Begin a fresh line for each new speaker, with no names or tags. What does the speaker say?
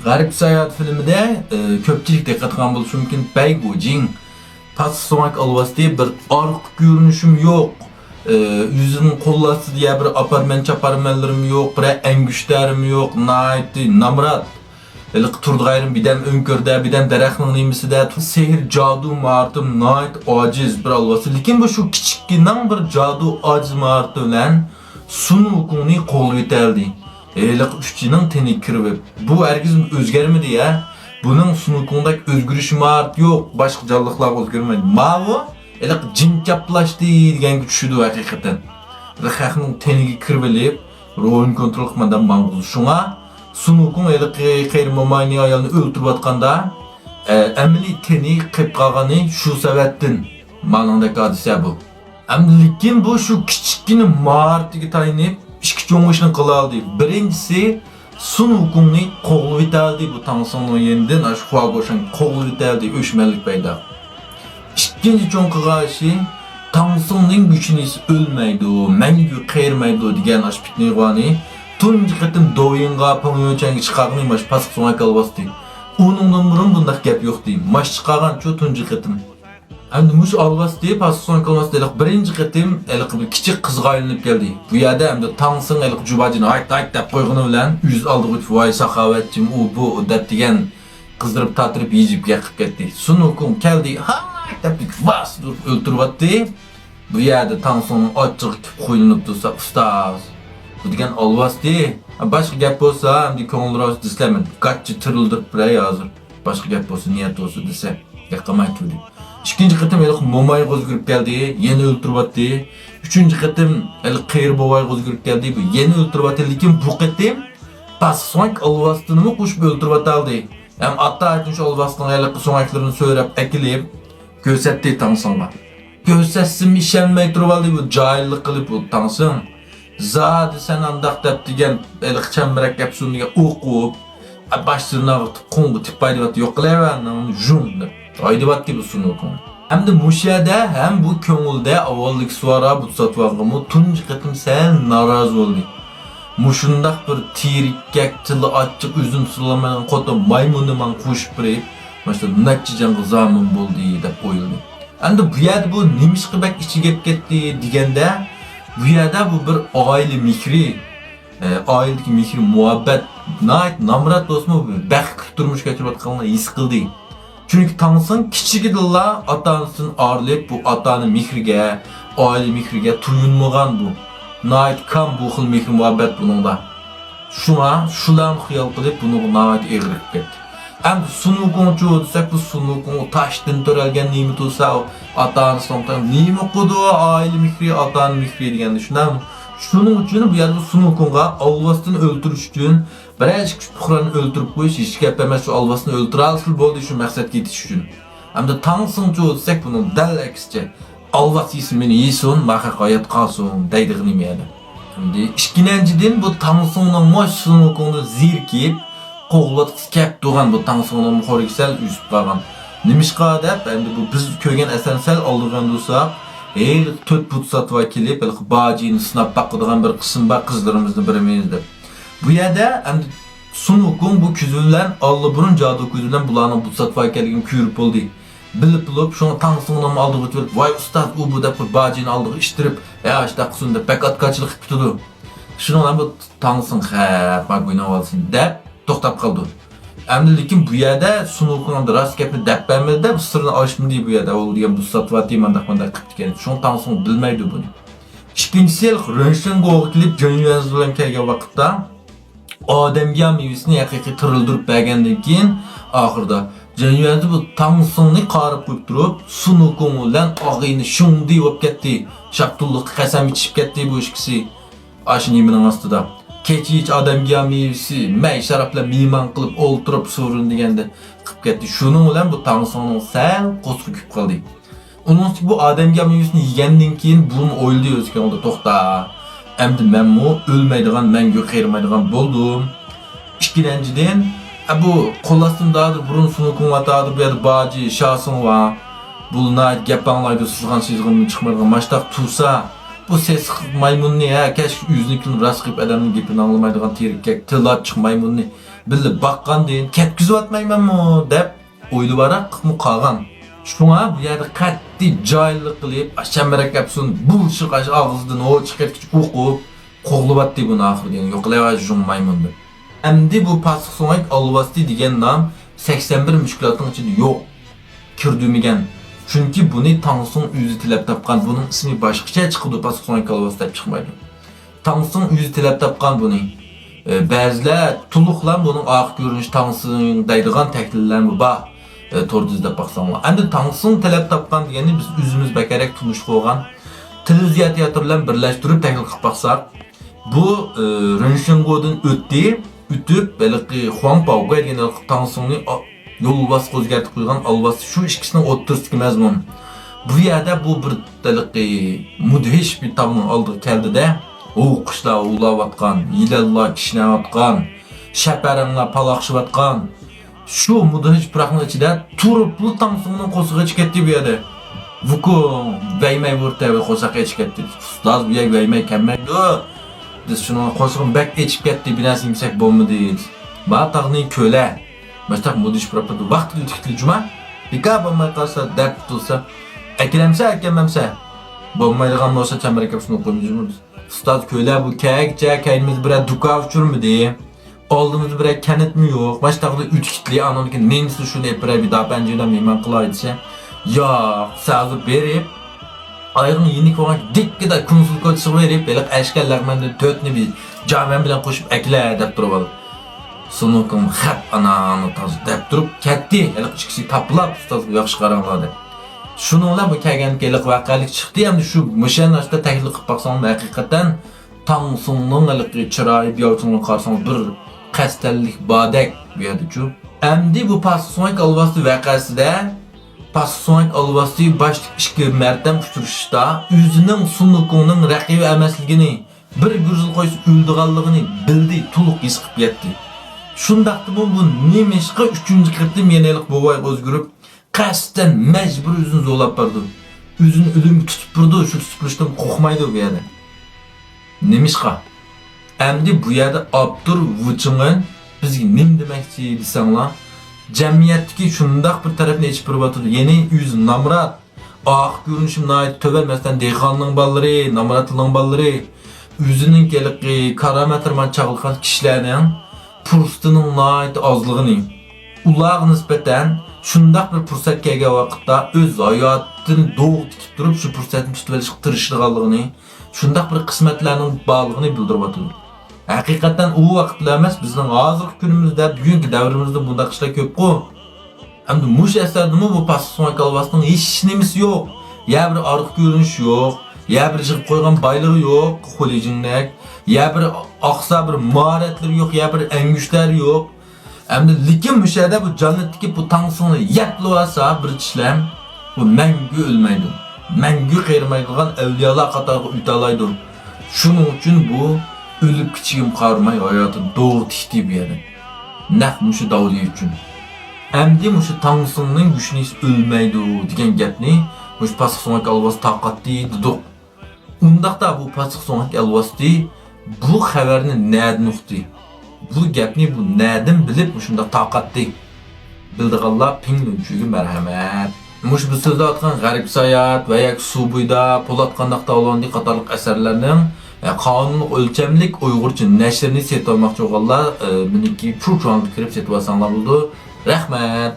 Garip Seyahat filmide köpçilik dikkat qilgan bo'lishi mumkin. Baygu Jing pas so'mak alvasti bir arq görünüşüm yok. Yüzünün kollası diye bir aparmen çaparmenlerim yok, bir engüşlerim yok, naiti, namrat. Elik turdu gayrım bidem önkörde, bidem daraxtning nimisida sehr jadu martım nait aciz bir alvası. Lekin bu şu kichikkinan bir jadu aciz martı bilan sunukuni qo'l eteldi. Elik üççinin teni kirib. Bu herkes özgermedi ya. Bunun sunukundaki özgürüş mart yok, başka canlılıklar özgürmedi. Mavi elik cinkaplaştı degan düşüdü hakikaten. Rıxaqning teniga kirib olib, rolni kontrol qilmadan ma'qul. Şuna sunukun elik qeyri-momani ayolni o'ltirib atqanda, amli teni qilib qolgani shu sababdan ma'nodagi hodisa bu. Lekin bu shu kichikgina martiga tayinib ikki cho'ng ishni qila oldi. Birinchisi sunukuni qo'g'lib etaldi bu Tangsongning yendan shu Huaguoshan qo'g'lib etaldi o'shmanlik paydo. İkinci cho'ng qilgan ishi Tangsongning güchini o'lmaydi, mangu qayirmaydi degan ashpitnig'ani tunji qatim doyinga Pyongyangga chiqargan mash pasq so'ngak alvasti. Uningdan burun bundaq gap yo'q deyim. Mash chiqargan shu tunji qatim. Endi mush alvasti pasq so'ngak alvasti birinchi qatim bir kichik qizga aylanib keldi. Bu yerda endi Tangsong jubajini ayt deb qo'ygani bilan yuz oldiga o'tib voy saxovatchim u bu deb degan qizdirib tatirib yeyibga qilib ketdi. Sunukun keldi. Ha deb bas o'ltirib atdi. Bu yerda Tangsongning ochiq qo'yinib tursa ustoz. Bu degan alvasti. Başqa gap bo'lsa, endi ko'ngilroz deslaman. Qatchi tirildirib biray hozir. Başqa gap bo'lsa, niyat bo'lsa desa, yaqamay turdi. İkinci qatim elik Momayga o'zgarib keldi, yana o'ltirib atdi. Uchinchi qatim elik Qeyr boboyga o'zgarib keldi, bu yana o'ltirib atdi, lekin bu qatim pas so'ng alvastini qo'shib o'ltirib ataldi. Ham atta aytgan shu alvastning elik so'ngaklarini so'rab akilib ko'rsatdi Tangsongga. Ko'rsatsim ishonmay turib oldi, bu jahillik qilib bu Tangsong. Zadi sen andaq deb degan elik chambarak gap so'niga o'qib, başlarına qo'ng'i tipaydi yo'q qilaverni, jum deb. Aydıbatdi bu sunukun. Hem de muşada hem bu ko'ngilda avvallik suara bu satvanğımı tunji qatim sen naraz oldu. Muşundaq bir tirikkak tili açıq üzün sulamagan qota maymunu man qo'shib birib, başta necha jangi zamin bo'ldi deb o'yladi. Endi bu yerda bu nimish qilib ichiga ketdi deganda, bu yerda bu bir oila mehri, oiladagi mehr, muhabbat, namrat do'stmi bu baxt turmush kechirayotganini his qildi. Çünkü Tangsong kichigidilla ota-onasidan ayrılib bu otaning mehriga, oila mehriga tuyunmagan bu. Nayt kam bu xil mehr muhabbat buningda. Shuna shulam xiyol qilib buni nayt eg'irib ketdi. Endi sunukun desak bu sunukun toshdan to'ralgan nima bo'lsa, ota-onasidan nima qildi, oila mehri, otaning mehri deganda shundan. Shuning uchun bu yerda sunukunga alvastini o'ltirish uchun birinchi puhrani o'ltirib qo'yish hech gap emas, shu alvastini o'ltiralsil bo'ldi shu maqsadga yetish uchun. Hamda Tangsong desak buni dal aksicha alvast ismini yesin, mahaqayat qolsin deydig'ini meyli. Endi ikkinchidan bu Tangsongning mosh sunukuni zirkib qo'g'latqis kep turgan bu Tangsongning muhoriksal üzüp qolgan. Nimishqa deb endi bu biz ko'rgan asarsal oldirgan bo'lsak, to'rt put satib kelib, bajini sinab baqadigan bir qism bor qizlarimizni birimiz deb. Bu yerda endi sunukun bu ko'zidan Allaburun jadu ko'zidan bularning bu satib kelganini ko'rib bo'ldi. Bilib shuni Tangsongning oldiga o'tib, "Voy ustoz, u bu deb bajini oldiga ishtirib, ishda qilsin deb bakatkachilik qilib turdi." Shundan bu Tangsong "Bak buni olsin" deb to'xtab qoldi. Endi lekin bu yerda sunukun rost gapni deb bermadi deb sirni ochmadi bu yerda. U degan bu satvati mandaq qilib ekan. Shuni Tangsong bilmaydi buni. Ikkinchisi Renshengo'ga kelib Jonyuan bilan kelgan vaqtda odamga mevasini haqiqiy tirildirib bergandan keyin oxirida Jonyuan bu Tangsongni qarib qo'yib turib, sunukun bilan og'ini shunday bo'lib ketdi. Shaqtulliq qasam ichib ketdi bu ikkisi. Ashnining ostida. Keçi hiç adamga mevsi, may sharaflar mehmon qilib o'ltirib so'rin deganda qilib ketdi. Shuning bilan bu Tangsongning sal qo'zg'ib qoldi. Uning bu odamga mevsini yegandan keyin buni o'yladi o'ziga, onda to'xta. Endi men mu o'lmaydigan, menga qiyirmaydigan bo'ldim. Ikkinchidan, bu qo'lastimdadir burun sunukun vatadir bu yerda baji, shasin va bunlar gap anglaydi, sizgan sizg'imni chiqmaydigan mashtaq tursa, bu ses maymunni keşke yüzünü rast qilib adamning gapini anglamaydigan tirikkak til ochiq maymunni bilib baqqandan ketkizib atmaymanmi deb o'ylabarak mu qolgan. Shunga bu yerda qattiq joyli qilib, ashambarak kapsun bulshiq og'izdan o chiqargich o'qib, qo'g'libatdi buni oxirida. Yo'qlay jummayman deb. Endi bu pasıq so'ngak alvasti degan nom 81 mushkulotning ichida yo'q. Kirdimigan. Chunki buni Tangsun o'zi tilab topgan. Buning ismi boshqacha chiqdi, pasıq so'ngak alvasti deb chiqmaydi. Tangsun o'zi tilab topgan buni. Ba'zilar tuluqlar buning oq ko'rinish Tangsun deydigan tahlillar bor. To'g'ri izlab baqsanglar. Endi Tangsun tilab topgan degani biz o'zimiz bakarak tunish qo'ygan tiliziyat teatrlarni birlashtirib tahlil qilib baqsak, bu Renshingo'dan o'tib, balki Huangbao'ga degan Tangsunni yo'lbas o'zgartirib qo'ygan alvasti shu ikkisining o'rtasidagi mazmun. Bu yerda bu bir tiliqi mudhish bir tavning oldiga keldi-da, qushlar ulayotgan, yillar kishnayotgan, shaparanglar paloqishayotgan. Şu mudhish puraqning ichida turib bu Tangsunning qo'sig'i chiqib ketdi bu yerda. Vuku vaymay o'rtaga qo'saqqa chiqib ketdi. Ustoz bu yerga vaymay kelmaydi. Biz shuni qo'sig'im bak echib ketdi, binas imsak bo'lmadi. Ba tag'ning ko'la. Mastaq mudhish puraqda vaqt o'tibdi juma. Bika bo'lmay qolsa dard tutsa, aklamsa akamamsa bo'lmaydigan bo'lsa chamaraka shuni qo'ymaymiz. Ustoz ko'la bu kayakcha kaynimiz bilan duka uchurmidi. Aldığımız bir kenet mi yok? Baştakda 3 kitli anonki neyse şunu epire bir daha pencereden meyman kılaydıysa. Ya sağlığı verip ayağın yenik olan dik kadar kumsuluk ötüsü verip böyle eşkellerden de tötünü bir camiyen bilen koşup ekle edip durmalı. Sonukum hep ananı tazı deyip durup ketti. Elik çıkışı tapılap ustaz bu yakış karanladı. Şununla bu kegenlik elik vakalik çıktı hem de şu müşen açta tehlil kıp baksanım hakikaten Tangsun'un elik çırayı bir yavrutunun karşısında bir xəstəlik badək verdi. Əmdi bu pasıq so'ngak alvasti vaqasida pasıq so'ngak alvasti başlıq 2 mərtəm uçurishda o'zining sunukuning raqibi emasligini, bir gurjil qo'ysa o'ldiganligini bildi, to'liq his qilib yetdi. Shundaqda bu nemishqa 3-chi qirtim yenelik bo'vay o'zgirib, qasddan majbur o'zini zo'lab bordi. O'zini o'limga tutib turdi, shu tutishdan qo'rqmaydi bu yerda. Nemishqa Endi bu yerda Abdur Vuching'in bizga nim demoqchi desanglar, jamiyatdagi shundaq bir tarafni ichib turibdi. Ya'ni o'zi namrat, oq ko'rinishim noyat to'valmasdan dehqonning bolalari, namratning bolalari, o'zining kelqi karomatlarman chaqilgan kishilarning fursatining noyat ozligini, ularga nisbatan shundaq bir fursat kelgan vaqtda o'z hayotini do'q tikib turib, shu fursatni tutib olishga tirishganligini, shundaq bir qismatlarning borligini bildiribdi. Hakikaten o vaqtlar emas, bizning hozirgi kunimizda, bugungi davrimizda bunday ishlar ko'p-ku. Endi mush asardimi bu pasıq so'ngak alvasning hech nimasi yo'q. Ya bir ariq ko'rinish yo'q, ya bir yig'ib qo'ygan boyligi yo'q, xo'lijingnak, ya bir oqsa bir mahoratlari yo'q, ya bir angushlar yo'q. Endi lekin mush yerda bu jannatdagi bu Tangsunni yatlab olsa bir ishlam, bu mangu o'lmaydi. Mangu qiyirmaydigan avliyolar qatoriga o'talaydi. Shuning uchun bu ölüp kichigim qarmay hayotini doğru tikdi bu yerda. Naq mushu davliy uchun. Endi mushu Tangsunning güchni o'lmaydi degan gapni mush pasıq so'ngak alvasti taqatdi dedik. Undaqda bu pasıq so'ngak alvasti bu xabarni nerdan uqdi? Bu gapni bu nerdan bilib shunda taqatdi? Bildiganlar pinglunchuga marhamat. Mush bu so'zda aytgan g'arib sayat va yak subuyda Po'lat qandaqda olandi qatorliq asarlarning qonunluq o'lchamlik Uyg'urcha nashrini setib olmoqchi bo'lganlar, meniki shu joyga kirib setib olsanglar bo'ldi. Rahmat.